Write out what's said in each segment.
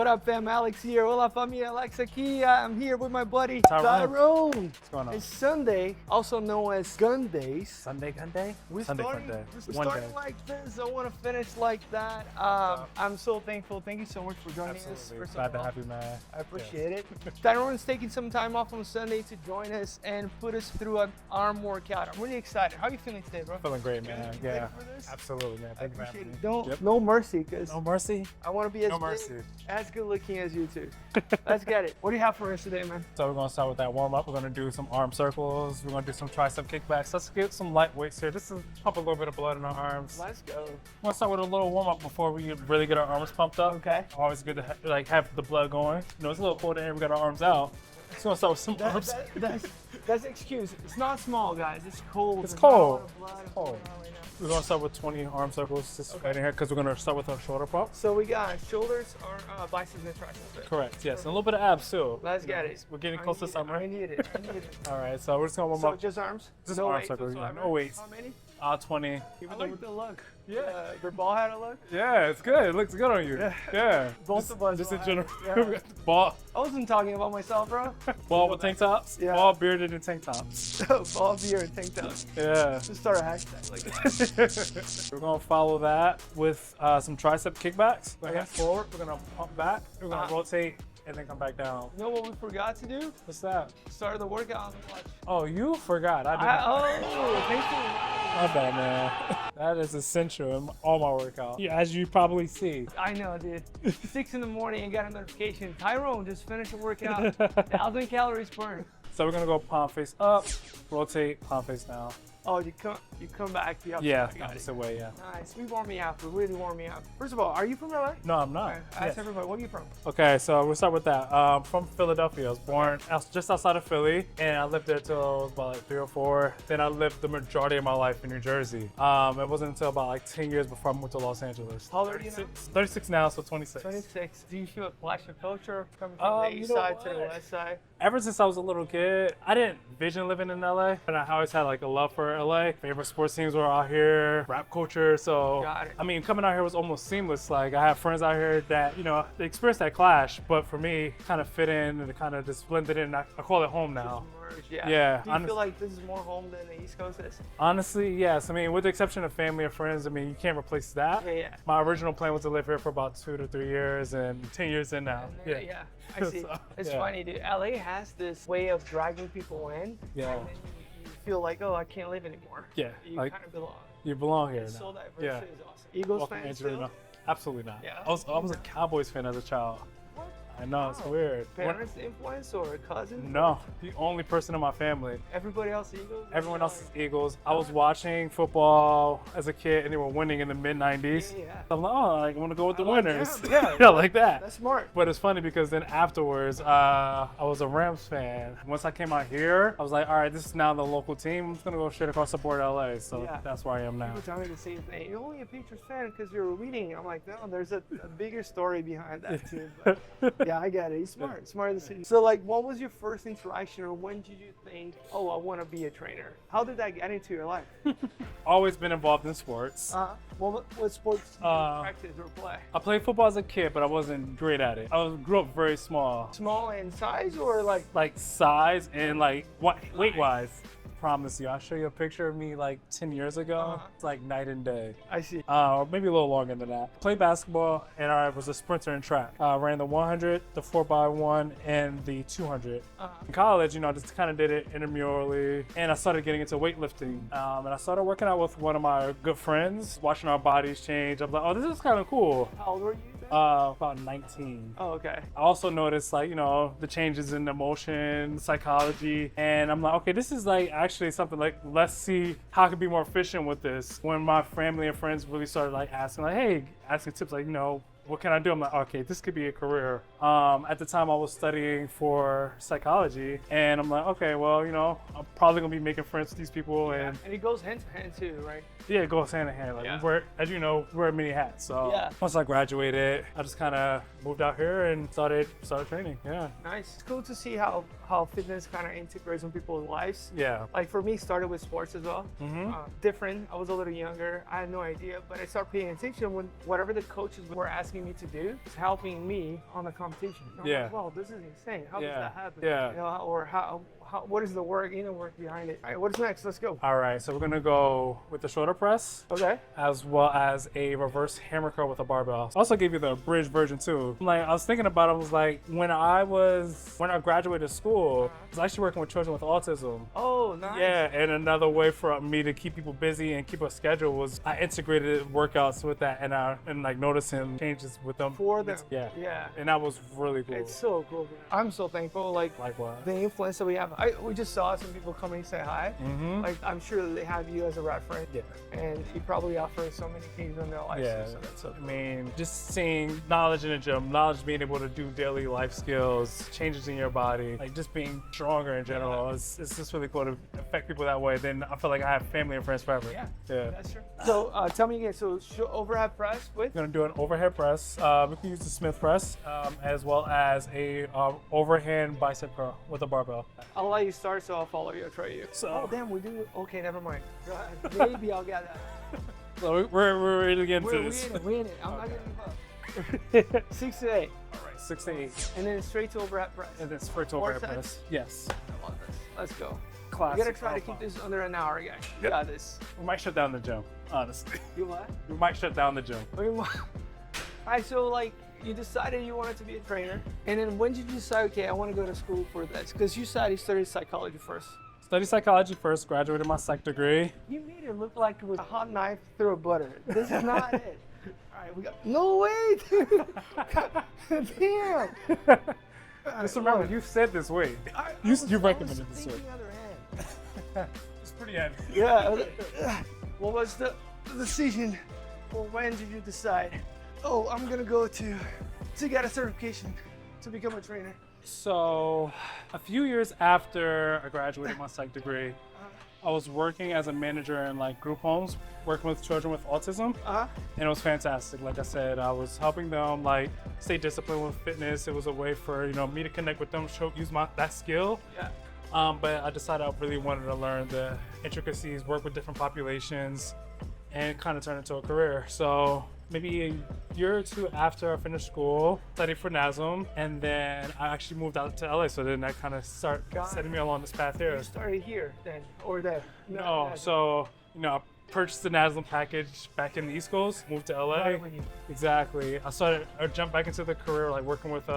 What up, fam? Alex here. Hola, familia. Alex aquí. I'm here with my buddy Tyrone. What's going on? It's Sunday, also known as Gun Days. Sunday Gun Day? We're Sunday starting, Fun Day. we're One starting day. like this. I want to finish like that. I'm so thankful. Thank you so much for joining us. Absolutely. First Glad of to all. have you, man. I appreciate it. Tyrone's taking some time off on Sunday to join us and put us through an arm workout. I'm really excited. How are you feeling today, bro? Feeling great, man. You ready Yeah. for this? Absolutely, man. I Thank you for appreciate having it. me. Don't, Yep. no mercy, because No mercy. I want to be as No good, mercy. as good looking as you two. Let's get it. What do you have for us today, man? So we're gonna start with that warm up. We're gonna do some arm circles. We're gonna do some tricep kickbacks. Let's get some light weights here. This is pump a little bit of blood in our arms. Let's go. We're gonna start with a little warm up before we really get our arms pumped up. Okay. Always good to have the blood going. You know, it's a little cold in here. We got our arms out. Just gonna start with some arms. That's an excuse. It's not small, guys. It's cold. It's There's not a lot cold. of blood It's cold. going on right now. We're gonna start with 20 arm circles just right in here because we're gonna start with our shoulder pump. So we got shoulders, or biceps and triceps. Right? Correct. Yes, and a little bit of abs too. Let's get it. We're getting close to summer. I need it. I need it. All right, so we're just gonna warm So up. just arms? Just no arm weights circles, yeah, whatsoever? no weights. How many? 20. I like the look. Yeah. Your ball had a look? Yeah, it's good. It looks good on you. Yeah. Yeah. Both of us Just in will general. have it, Ball, I wasn't talking about myself, bro. ball with tank tops. Yeah. Ball bearded and tank tops. Ball, beer, and tank top. Yeah. Just start a hashtag like that. We're gonna follow that with some tricep kickbacks. We're gonna Okay. forward. We're gonna pump back. We're gonna rotate and then come back down. You know what we forgot to do? What's that? Start the workout on the watch. Oh, you forgot. I did not. Oh, thanks for My bad, man. That is essential in all my workout. Yeah, as you probably see. I know, dude. 6 in the morning and got a notification. Tyrone just finished a workout. 1,000 calories burned. So we're gonna go palm face up, rotate, palm face down. Oh, you come back. The upside. Yeah, I got that's it. the way, yeah. Nice. We warm me up. We really warm me up. First of all, are you from LA? No, I'm not. Okay. Ask Yes. everybody, where are you from? Okay, so we'll start with that. From Philadelphia. I was born just outside of Philly, and I lived there till I was about like 3 or 4. Then I lived the majority of my life in New Jersey. It wasn't until about like 10 years before I moved to Los Angeles. How old are you now? 36 now, so 26. 26. Do you feel a clash of culture coming from the You east know side to the what? west side? Ever since I was a little kid, I didn't vision living in LA, and I always had like a love for LA. Favorite sports teams were out here, rap culture. So, Got it. I mean, coming out here was almost seamless. Like, I have friends out here that, you know, they experienced that clash, but for me, kind of fit in and kind of just blended in. I call it home now. Merge, yeah. Yeah, Do you feel like this is more home than the East Coast is? Honestly, yes. I mean, with the exception of family and friends, I mean, you can't replace that. Yeah. My original plan was to live here for about 2 to 3 years, and 10 years in now. Yeah. I see. So, It's yeah. funny, dude. LA has this way of dragging people in. Yeah. And then you feel like, oh, I can't live anymore. Yeah, You like- kind of belong. You belong here It's now. so diverse. Yeah. It is awesome. Eagles Welcome fans to Angelina. still? Absolutely not. Yeah. I was a Cowboys fan as a child. What? I know, it's Wow. weird. Parents influence or cousins? No, the only person in my family. Everybody else Eagles? Everyone else is Eagles. I was watching football as a kid, and they were winning in the mid '90s. Yeah. I'm like, oh, I want to go with the I like winners. them. Yeah. Yeah, like that. That's smart. But it's funny because then afterwards, I was a Rams fan. Once I came out here, I was like, all right, this is now the local team. I'm just gonna go straight across the board to LA. So Yeah. that's where I am now. People tell me the same thing. You're only a Patriots fan because you're reading. I'm like, no, there's a bigger story behind that too. But yeah, I get it. He's smart. Smart as city. So like, what was your first interaction, or when did you think, oh, I want to be a trainer? How did that get into your life? Always been involved in sports. What sports did you practice or play? I played football as a kid, but I wasn't great at it. Grew up very small. Small in size or like Size and weight wise. Promise you, I'll show you a picture of me like 10 years ago. It's like night and day. I see. Or maybe a little longer than that. Played basketball, and I was a sprinter in track. Ran the 100, the 4x1, and the 200. In college, I just kind of did it intramurally, and I started getting into weightlifting. And I started working out with one of my good friends, watching our bodies change. I'm like, oh, this is kind of cool. How old were you then? About 19. Oh, okay. I also noticed the changes in emotion, psychology, and I'm like, okay, this is actually something let's see how I can be more efficient with this. When my family and friends really started asking tips, what can I do? I'm like, okay, this could be a career. At the time I was studying for psychology, and I'm like, okay, well, I'm probably gonna be making friends with these people, and it goes hand to hand too, right? yeah, it goes hand in hand. Yeah. Wear many hats. So Yeah. once I graduated, I just kind of moved out here and started training. Yeah. Nice. It's cool to see how fitness kind of integrates in people's lives. Yeah. Like for me, it started with sports as well. Different. I was a little younger. I had no idea, but I started paying attention when whatever the coaches were asking me to do is helping me on the competition. I'm like, wow, this is insane. How does that happen? Yeah. You know, or what is the work, work behind it? All right, what's next? Let's go. All right, so we're gonna go with the shoulder press. Okay. As well as a reverse hammer curl with a barbell. I also gave you the abridged version too. Like I was thinking about it, I was like, when I graduated school, I was actually working with children with autism. Oh, nice. Yeah, and another way for me to keep people busy and keep a schedule was I integrated workouts with that and like noticing changes with them. For them. Yeah. And that was really cool. It's so cool, man. I'm so thankful. Like Likewise. the influence that we have. We just saw some people come and say hi. Like I'm sure they have you as a reference. Yeah. And you probably offer so many things in their life. Yeah. So that's so cool. I mean, just seeing knowledge in the gym, knowledge being able to do daily life skills, changes in your body, like just being stronger in general. It's just really cool to affect people that way. Then I feel like I have family and friends forever. Yeah. Yeah. That's true. So tell me again. So overhead press with? We're gonna do an overhead press. We can use the Smith press as well as a overhand bicep curl with a barbell. I'll let you start, so I'll follow you. I'll try you. So- oh damn, we do. Okay, never mind. Maybe I'll get that. So we're ready to get into We're this. in it. I'm not gonna give up. 6 to 8, All right, 6 to 8, and then straight to overhead press. and then straight to Four overhead sets? press. Yes. I love this. Let's go. Classic. We gotta try to keep this under an hour, guys. We got this. We might shut down the gym, honestly. You what? We might shut down the gym. All right, so like you decided you wanted to be a trainer, and then when did you decide, okay, I want to go to school for this? Because you said you studied psychology first. Studied psychology first, graduated my psych degree. You made it look like it was a hot knife through butter. This is not it. All right, we got. No way, dude. Damn. Just remember, you said this way. You recommended this way. It's pretty heavy. Yeah. What was the decision? Or when did you decide? Oh, I'm gonna go to get a certification to become a trainer. So, a few years after I graduated my psych degree, I was working as a manager in like group homes, working with children with autism, and it was fantastic. Like I said, I was helping them like stay disciplined with fitness. It was a way for me to connect with them, use that skill. Yeah. But I decided I really wanted to learn the intricacies, work with different populations, and kind of turn it into a career. So maybe a year or two after I finished school, studied for NASM, and then I actually moved out to LA. So then that kind of started setting me along this path here. You started here then, or there? No, so I purchased the NASM package back in the East Coast, moved to LA. Right when you- Exactly. I jumped back into the career, like working with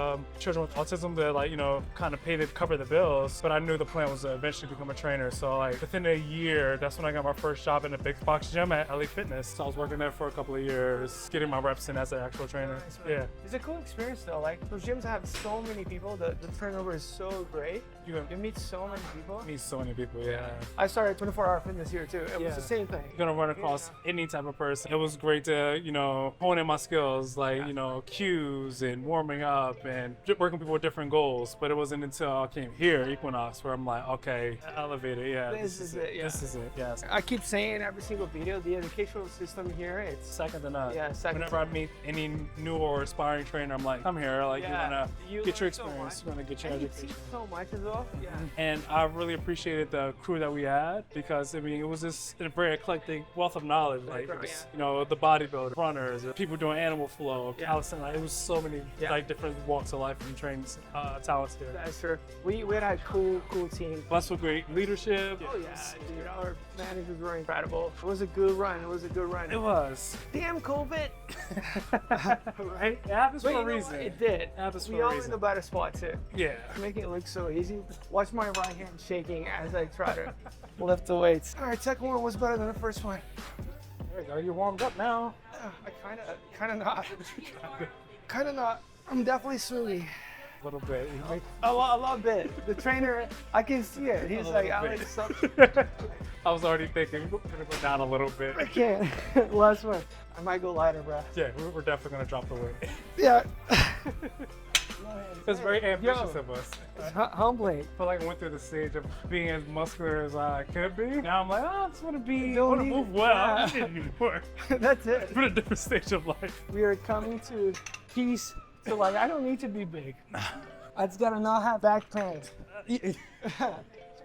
children with autism that kind of cover the bills. But I knew the plan was to eventually become a trainer. So like within a year, that's when I got my first job in a big box gym at LA Fitness. So I was working there for a couple of years, getting my reps in as an actual trainer. Yeah. It's a cool experience though. Like those gyms have so many people. The turnover is so great. You meet so many people. Meet so many people. Yeah. I started 24-hour fitness here too. It was Yeah. the same thing. Gonna run across any type of person. It was great to, hone in my skills, like, cues and warming up and working with people with different goals. But it wasn't until I came here, Equinox, where I'm like, okay, elevated, yeah. This is it, yeah. This is it, yes. I keep saying in every single video, the educational system here, it's Second to none. Yeah, second Whenever I meet any new or aspiring trainer, I'm like, come here, like, you wanna get your learn so experience, much. you wanna get your And you education. teach so much as well. Yeah. And I really appreciated the crew that we had because it was just a very eclectic wealth of knowledge. Like, it was, the bodybuilders, runners, people doing animal flow, calisthenics. Like, it was so many like different walks of life and training talents here. That's true. We had a cool team. Plus with great leadership. Oh yeah, dude, our managers were incredible. It was a good run. It was. Damn COVID. Right? It happens But for you a know reason. what? It did. It happens We for a all in reason. the better spot too. Yeah. Making it look so easy. Watch my right hand shaking as I try to lift the weights. All right, second one was better than the first one. There you go. You're warmed up now. I kind of not. Kind of not. I'm definitely swinging. A little bit. You make- A lot bit. The trainer, I can see it. He's like, little Alex, I was already thinking, we're gonna go down a little bit. I can't. Last one. I might go lighter, bro. Yeah, we're definitely gonna drop the weight. Yeah. It's very ambitious Yo. of us. It's humbling. I feel like I went through the stage of being as muscular as I could be. Now I'm like, I just want to be, I Don't want to need- move well. I yeah. don't need anymore. That's it. It's been a different stage of life. We are coming to peace So like, I don't need to be big. I just gotta not have back pain.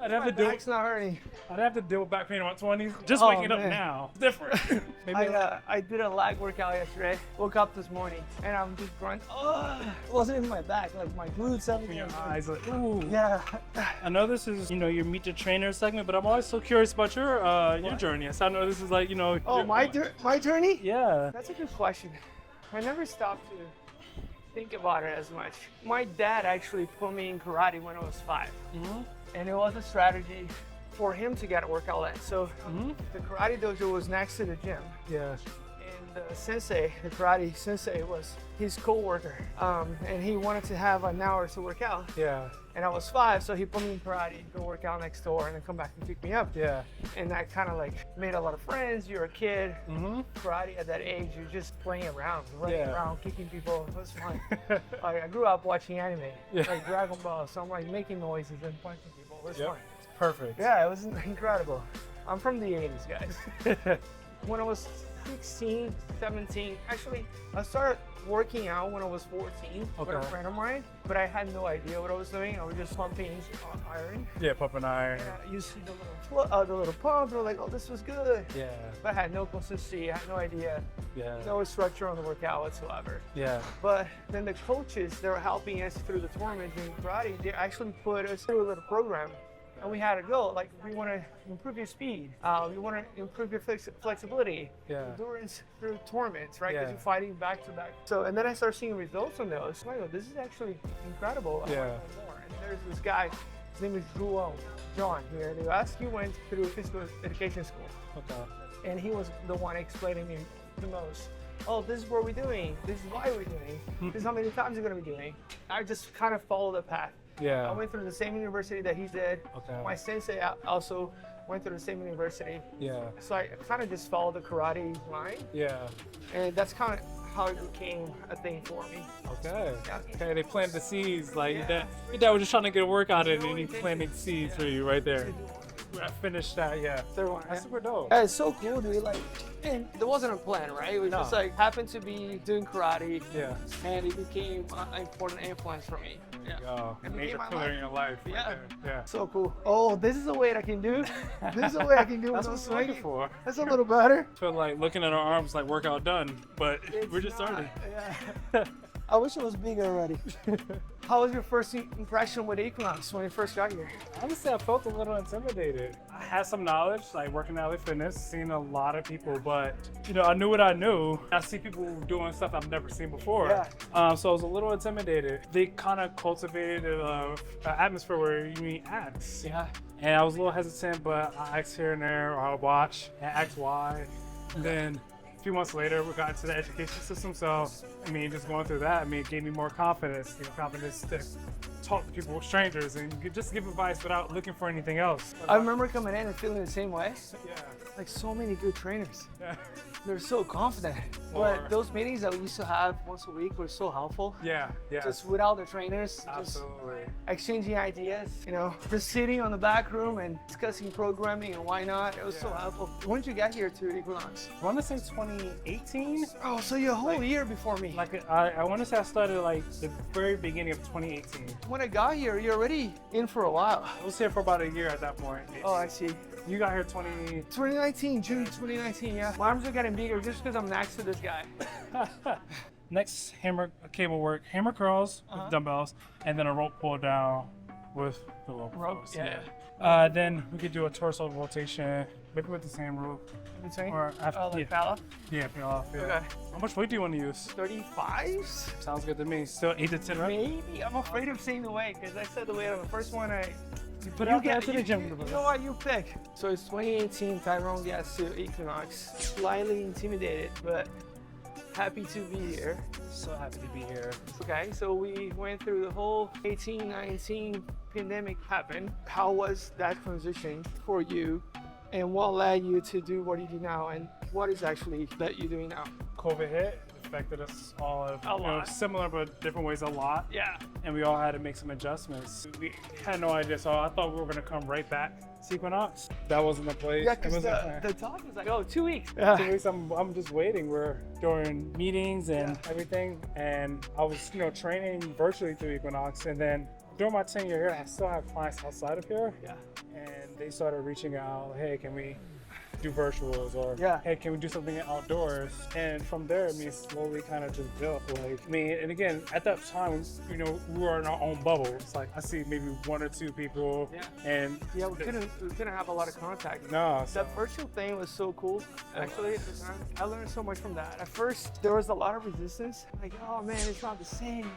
I'd have My to do. back's not hurting. I'd have to deal with back pain in my 20s. Just Oh, waking up man. now, it's different. Maybe I did a lag workout yesterday. Woke up this morning and I'm just grunting. Oh, it wasn't even my back, like my glutes, in everything. your eyes, like, ooh. Yeah. I know this is, you know, your meet the trainer segment, but I'm always so curious about your journey. So I know this is like, you know. Oh, my journey? Yeah. That's a good question. I never stopped to think about it as much. My dad actually put me in karate when I was 5. Mm-hmm. And it was a strategy for him to get a workout in. So the karate dojo was next to the gym. Yeah. And the sensei, the karate sensei, was his co-worker. And he wanted to have an hour to work out. Yeah. And I was 5, so he put me in karate, go work out next door, and then come back and pick me up. Yeah. And that kind of like made a lot of friends. You're a kid. Mm-hmm. Karate at that age, you're just playing around, running Yeah. around, kicking people. It was fun. Like, I grew up watching anime, like Dragon Ball, so I'm like making noises and punching people. It was fun. It's perfect. Yeah, it was incredible. I'm from the 80s, guys. When I was 16, 17, actually, I started working out when I was 14 with a Okay. friend of mine, but I had no idea what I was doing. I was just pumping iron. Yeah, pumping iron. And I used to see the little pump, and I was like, oh, this was good. Yeah. But I had no consistency, I had no idea, Yeah. no structure on the workout whatsoever. Yeah. But then the coaches, they were helping us through the tournament in karate. They actually put us through a little program. And we had to go, like, we want to improve your speed. We want to improve your flexibility, Yeah. endurance through tournaments, right? Because Yeah. you're fighting back to back. So, and then I started seeing results on those. I go, this is actually incredible. I Yeah. want to know more. And there's this guy, his name is John here in the US. He went through physical education school. Okay. And he was the one explaining me the most. Oh, this is what we're doing. This is why we're doing. This is how many times you're going to be doing. I just kind of followed the path. Yeah. I went through the same university that he did. Okay. My sensei also went through the same university. Yeah. So I kind of just followed the karate line. Yeah. And that's kind of how it became a thing for me. Okay. Yeah. Okay, they planted the seeds. Like Yeah. your dad was just trying to get a workout in, No and he intention. planted seeds for you right there. I finished that. Yeah. Third one. That's super dope. Yeah, it's so cool, dude. Like, and there wasn't a plan, right? It was No. just like happened to be doing karate, Yeah. and it became an important influence for me. Yeah. Oh, It major became my pillar life. in your life. Right Yeah. there. Yeah. So cool. Oh, this is a weight I can do. This is a weight I can do with That's no what we're looking swinging. for. That's a little better. Feel like looking at our arms like workout done, but we're just It's not. starting. Yeah. I wish it was bigger already. How was your first impression with Equinox when you first got here? Honestly, I felt a little intimidated. I had some knowledge, like working at LA Fitness, seen a lot of people, but you know, I knew what I knew. I see people doing stuff I've never seen before. Yeah. So I was a little intimidated. They kind of cultivated an atmosphere where you meet acts. Yeah. And I was a little hesitant, but I asked here and there, or I'll watch and ask why. And then a few months later, we got into the education system. So, I mean, just going through that, I mean, it gave me more confidence, confidence to talk to people, strangers, and just give advice without looking for anything else. I remember coming in and feeling the same way. Yeah. Like so many good trainers. Yeah. They're so confident. Or- But those meetings that we used to have once a week were so helpful. Yeah. Yeah. Just without the trainers, just Absolutely. exchanging ideas, you know, just sitting on the back room and discussing programming and why not. It was so Yeah. helpful. When did you get here to Equinox? I want to say 2018. Oh, so you're a whole year before me. Like I want to say I started like the very beginning of 2018. When I got here, you're already in for a while. I was here for about a year at that point. Oh, I see. You got here 2019, June 2019, yeah. My arms are getting bigger just because I'm next to this guy. Next hammer cable work, hammer curls with dumbbells, and then a rope pull down with the rope. Curls. yeah. Then we could do a torso rotation, maybe with the same rope. Insane. Or after, Oh, like yeah, Fala? yeah, peel off. Yeah. Okay. How much weight do you want to use? 35s? Sounds good to me. Still 8 to 10 reps. Maybe. I'm afraid of saying the weight because I said the weight on the first one. You put it out there to the you, gym. you know what? You pick. So it's 2018. Tyrone gets to Equinox. Slightly intimidated, but happy to be here. So happy to be here. Okay, so we went through the whole 18, 19 pandemic happened. How was that transition for you? And what led you to do what you do now? And what is actually that you're doing now? COVID hit. affected us all A lot. similar but different ways a lot. Yeah. And we all had to make some adjustments. We had no idea, so I thought we were gonna come right back to Equinox. That wasn't the place. Yeah, It because wasn't planned. the talk was like, oh, 2 weeks. 2 weeks, I'm just waiting. We're doing meetings and everything, and I was training virtually through Equinox, and then during my tenure here, I still have clients outside of here, Yeah. and they started reaching out, hey, can we do virtuals, or Yeah. hey, can we do something outdoors? And from there, slowly kind of just built. And again, at that time, we were in our own bubble. It's like I see maybe 1 or 2 people, and Yeah, we couldn't have a lot of contact. no, That virtual thing was so cool, actually, at the time. I learned so much from that. At first, there was a lot of resistance. Like, oh man, it's not the same.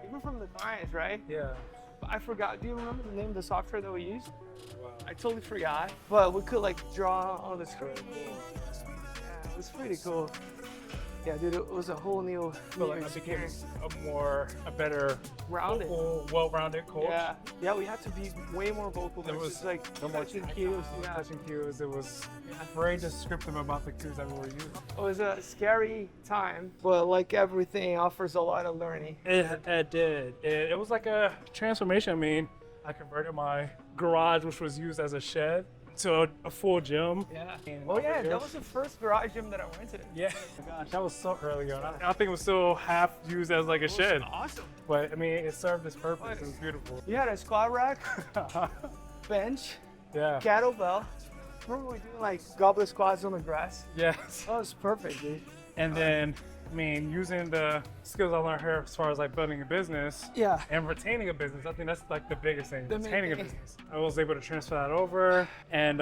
Even from the clients, right? yeah. But I forgot. Do you remember the name of the software that we used? Wow. I totally forgot. But we could like draw on the screen. Yeah, it was pretty cool. Yeah, dude, it was a whole new But like I became a better rounded. vocal, well-rounded coach. Yeah, we had to be way more vocal. There was Versus, like no more touching cues. Yeah. touching cues. It was very descriptive about the cues that we were using. It was a scary time, but like everything, offers a lot of learning. It did. It was like a transformation. I mean, I converted my garage, which was used as a shed, to a full gym. Yeah. And Oh yeah, over that was the first garage gym that I went to. Yeah. Gosh, that was so early on. I think it was still half used as like a shed. Awesome. But I mean, it served its purpose. It was beautiful. You had a squat rack, bench, Yeah. kettlebell. Remember we doing like goblet squats on the grass? Yes. That was perfect, dude. And then, I mean, using the skills I learned here as far as like building a business Yeah. and retaining a business, I think that's like the biggest thing. The main Retaining a thing. business. I was able to transfer that over, and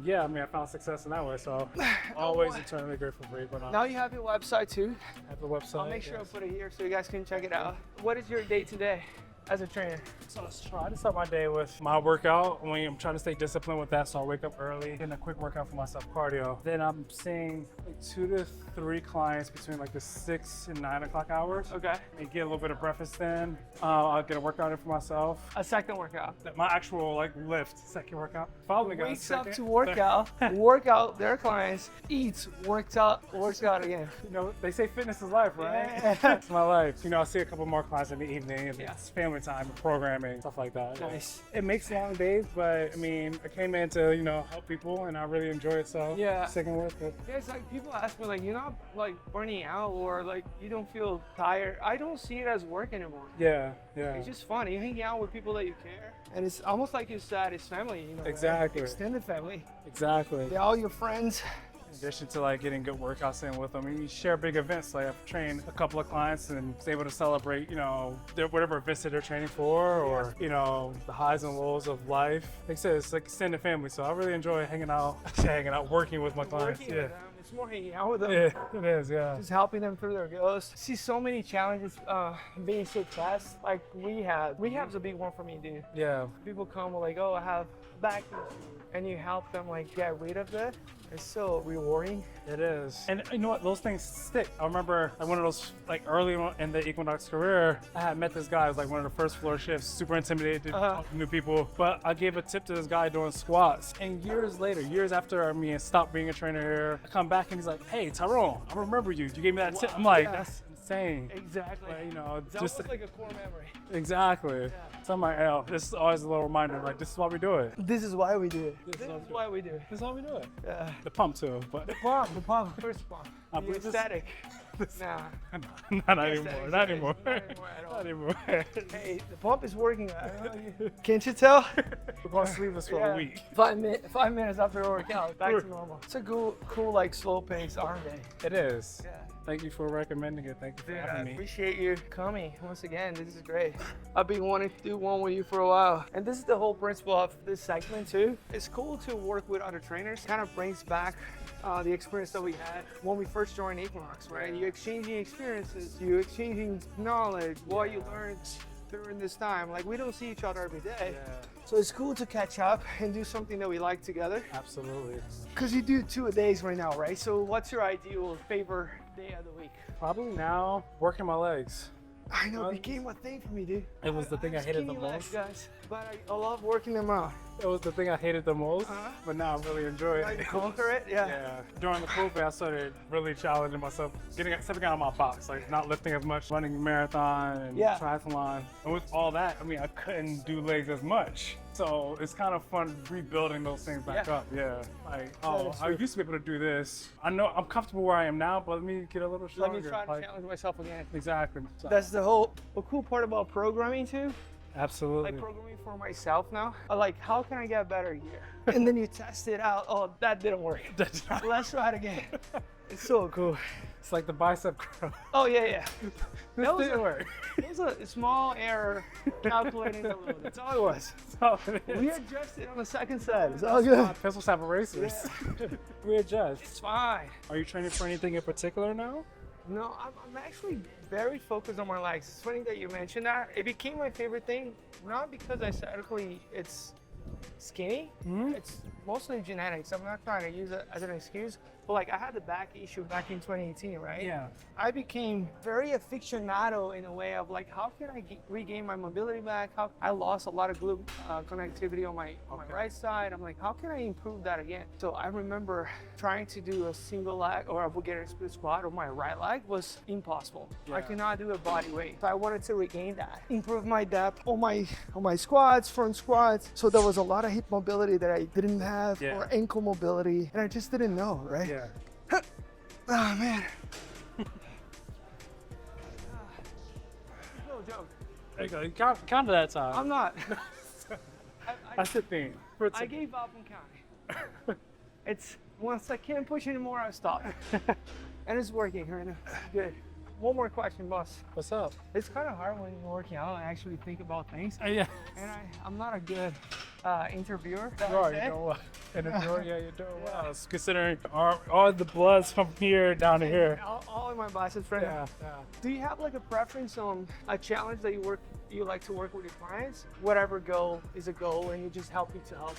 yeah, I mean, I found success in that way. So always eternally grateful for Equinox. Now you have your website too. I have the website. I'll make sure yes. I put it here so you guys can check it out. What is your day today as a trainer? So I try to start my day with my workout. I'm trying to stay disciplined with that, so I wake up early, getting a quick workout for myself, cardio. Then I'm seeing like 2 to 3 clients between like the 6 and 9 o'clock hours. Okay. And get a little bit of breakfast in. I'll get a workout in for myself. A second workout. My actual like lift, second workout. Probably got a Wakes up second, to work out their clients, eats, works out again. They say fitness is life, right? Yeah. It's my life. I'll see a couple more clients in the evening, and Yeah. it's family time, programming, stuff like that. Nice. It makes long days, but I mean, I came in to help people, and I really enjoy it. So Yeah. sticking with it. Yeah, it's like people ask me like, you're not like burning out or like you don't feel tired. I don't see it as work anymore. Yeah. It's just fun. You hang out with people that you care, and it's almost like you said, it's family. Right? Exactly. Extended family. Exactly. They're all your friends. In addition to like getting good workouts in with them, and you share big events. Like I've trained a couple of clients and was able to celebrate, whatever events that they're training for, or the highs and lows of life. Like I said, it's like extended family, so I really enjoy hanging out, working with my clients. Working with them. It's more hanging out with them. Yeah, it is. Yeah. Just helping them through their goals. I see so many challenges being success. Like rehab's a big one for me, dude. Yeah. People come with like, oh, I have back issues, and you help them like get rid of it. It's so rewarding. It is. And you know what? Those things stick. I remember like one of those, like early in the Equinox career, I had met this guy. It was like one of the first floor shifts, super intimidated to talk to new people. But I gave a tip to this guy doing squats. And years later, years after I stopped being a trainer here, I come back and he's like, hey, Tyrone, I remember you. You gave me that tip. I'm like, that's insane. Exactly. Like, It's just almost like a core memory. exactly. So I'm like, oh, this is always a little reminder. Like, this is why we do it. This is why we do it. This This is is why we do it. This is why we do it. Yeah. The pump too, but The pump, first pump. I The believe this- aesthetic. Nah. not Yes, anymore. that Not is- anymore. not anymore at all. Not anymore. Hey, the pump is working. I don't know you. Can't you tell? We're going sleeveless for a week. 5 minutes after a workout, back to normal. It's a cool, like slow paced arm day. It is. Yeah. Thank you for recommending it. Thank you for Dude, I having me. appreciate you coming once again. This is great. I've been wanting to do one with you for a while. And this is the whole principle of this segment too. It's cool to work with other trainers. Kind of brings back the experience that we had when we first joined Equinox, right? You exchanging experiences, you exchanging knowledge, what you learned during this time. Like we don't see each other every day. So it's cool to catch up and do something that we like together. Absolutely. Because you do 2 a days right now, right? So what's your ideal favorite day of the week? Probably now working my legs. I know, it became a thing for me, dude. It was the thing I hated the Skinny legs, most. guys. But I love working them out. It was the thing I hated the most, Uh-huh. but now I really enjoy Like it. conquer it, yeah. Yeah. During the COVID, I started really challenging myself, stepping out of my box, like not lifting as much, running a marathon and Yeah. triathlon. And with all that, I mean, I couldn't do legs as much. So it's kind of fun rebuilding those things back Yeah. up. Yeah. Like, is I true. used to be able to do this. I know I'm comfortable where I am now, but let me get a little Let stronger. me try to Like, challenge myself again. exactly. That's the cool part about programming too. Absolutely. Like programming for myself now. I like, how can I get better here? And then you test it out. Oh, that didn't work. Let's try it again. It's so cool. It's like the bicep curl. Oh yeah. This That was didn't work. It was a small error calculating the load. That's all it was. So it is. We adjusted on the second set. It's all good. Pencils have erasers. We adjust. It's fine. Are you training for anything in particular now? No, I'm actually very focused on my legs. It's funny that you mentioned that. It became my favorite thing, not because aesthetically it's skinny. It's mostly genetics. I'm not trying to use it as an excuse. But like I had the back issue back in 2018, right? Yeah. I became very aficionado in a way of like, how can I regain my mobility back? How I lost a lot of glute connectivity on my right side. I'm like, how can I improve that again? So I remember trying to do a single leg or a Bulgarian split squat on my right leg was impossible. I could not do a body weight. So I wanted to regain that, improve my depth on my squats, front squats. So there was a lot of hip mobility that I didn't have, or ankle mobility, and I just didn't know, right? Yeah. Oh man. No joke. There you go. You count to that time. I'm not. That's the thing. I gave up on counting. It's once I can't push anymore, I stop. And it's working right now. Good. One more question, boss. What's up? It's kind of hard when you're working out and actually think about things. Yeah. And I'm not a good interviewer. You are. You're doing well. Yeah, you're doing well. Considering all the blood's from here down to here. All in my biceps right now. Yeah. Do you have like a preference on a challenge that you like to work with your clients? Whatever goal is a goal, and you just help you to help.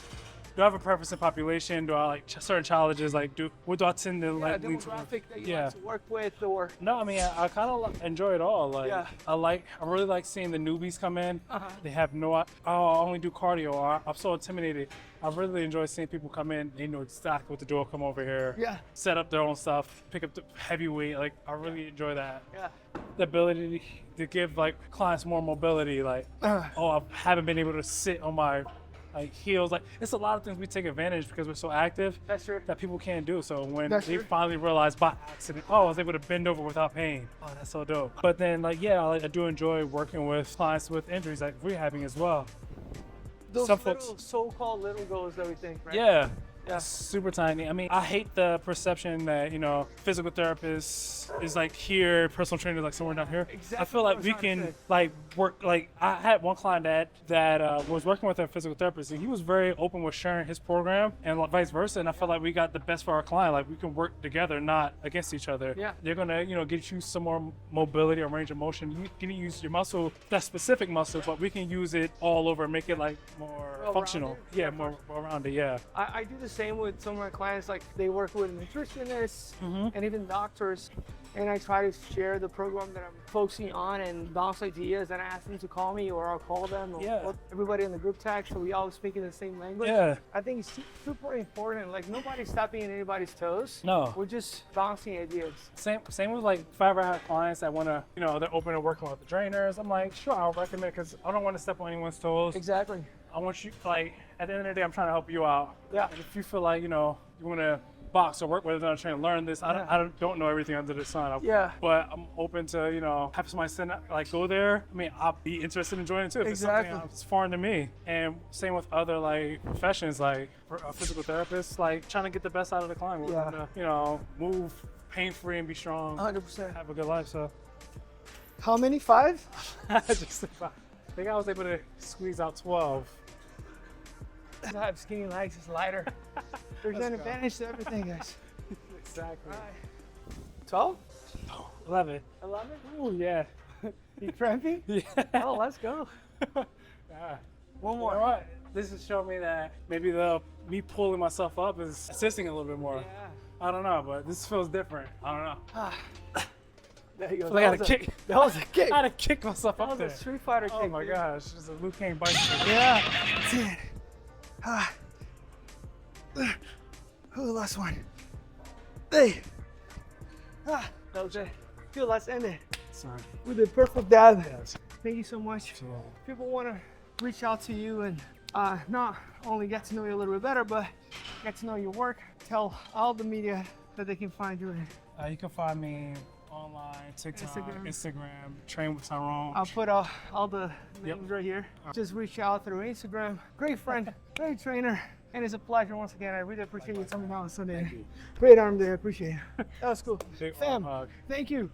Do I have a preference in population? Do I like certain challenges? Like, what do I tend to like lean towards? Demographic that you like to work with, or No, I mean, I kind of enjoy it all. Like, I really like seeing the newbies come in. They have I only do cardio, or I'm so intimidated. I really enjoy seeing people come in. They know exactly what to do. Come over here, set up their own stuff, pick up the heavy weight. Like, I really enjoy that. The ability to give like clients more mobility. Like, I haven't been able to sit on my heels. Like, it's a lot of things we take advantage because we're so active. That's true. That people can't do. So when they finally realize by accident, I was able to bend over without pain. Oh, that's so dope. But then I do enjoy working with clients with injuries, like rehabbing as well. Those Some little folks, so-called little goals that we think, right? yeah. Super tiny. I mean, I hate the perception that, physical therapist is like here, personal trainer is like somewhere down here. Exactly. I feel like we can like work, like I had one client that was working with a physical therapist, and he was very open with sharing his program and vice versa. And I felt like we got the best for our client. Like, we can work together, not against each other. Yeah. They're gonna, get you some more mobility or range of motion. You can use your muscle, that specific muscle, but we can use it all over and make it like more functional. Yeah, more rounded. Yeah. I do the same with some of my clients. Like, they work with nutritionists and even doctors, and I try to share the program that I'm focusing on and bounce ideas, and I ask them to call me, or I'll call them, or everybody in the group text, so we all speak in the same language. I think it's super important. Like, nobody's stepping in anybody's toes. No. We're just bouncing ideas. Same with like if I ever have clients that want to, they're open to working with the trainers. I'm like, sure, I'll recommend, because I don't want to step on anyone's toes. Exactly. I want you, like, at the end of the day, I'm trying to help you out. Yeah. And if you feel like, you want to box or work with another trainer, learn this. I don't know everything under the sun. But I'm open to, have somebody go there. I mean, I'll be interested in joining too. If Exactly. It's something it's foreign to me. And same with other like professions, like a physical therapist, like trying to get the best out of the client. We're trying to, move pain-free and be strong. 100%. Have a good life. So. How many? 5? I think I was able to squeeze out 12. I have skinny legs, it's lighter. There's an advantage to everything, guys. Exactly. 12? 11. 11? Ooh, yeah. You cramping? Yeah. Oh, let's go. Yeah. One more. All right. This has shown me that maybe me pulling myself up is assisting a little bit more. Yeah. I don't know, but this feels different. I don't know. There you go. I had a kick. That was a kick. I had to kick myself That up was there. a Street Fighter kick. Oh my gosh, it's a Liu Kang bicycle. Yeah. 10. Oh, last one. Hey. That was it. Good, let's end it. Sorry. With a perfect dab. Yes. Thank you so much. So, People want to reach out to you and not only get to know you a little bit better, but get to know your work. Tell all the media that they can find you in. you can find me online, TikTok, Instagram, Train with Tyrone. I'll put all the names right here. Just reach out through Instagram. Great friend, great trainer, and it's a pleasure once again. I really appreciate you coming out on Sunday. Great arm day, I appreciate it. That was cool. Big Fam, hug. thank you.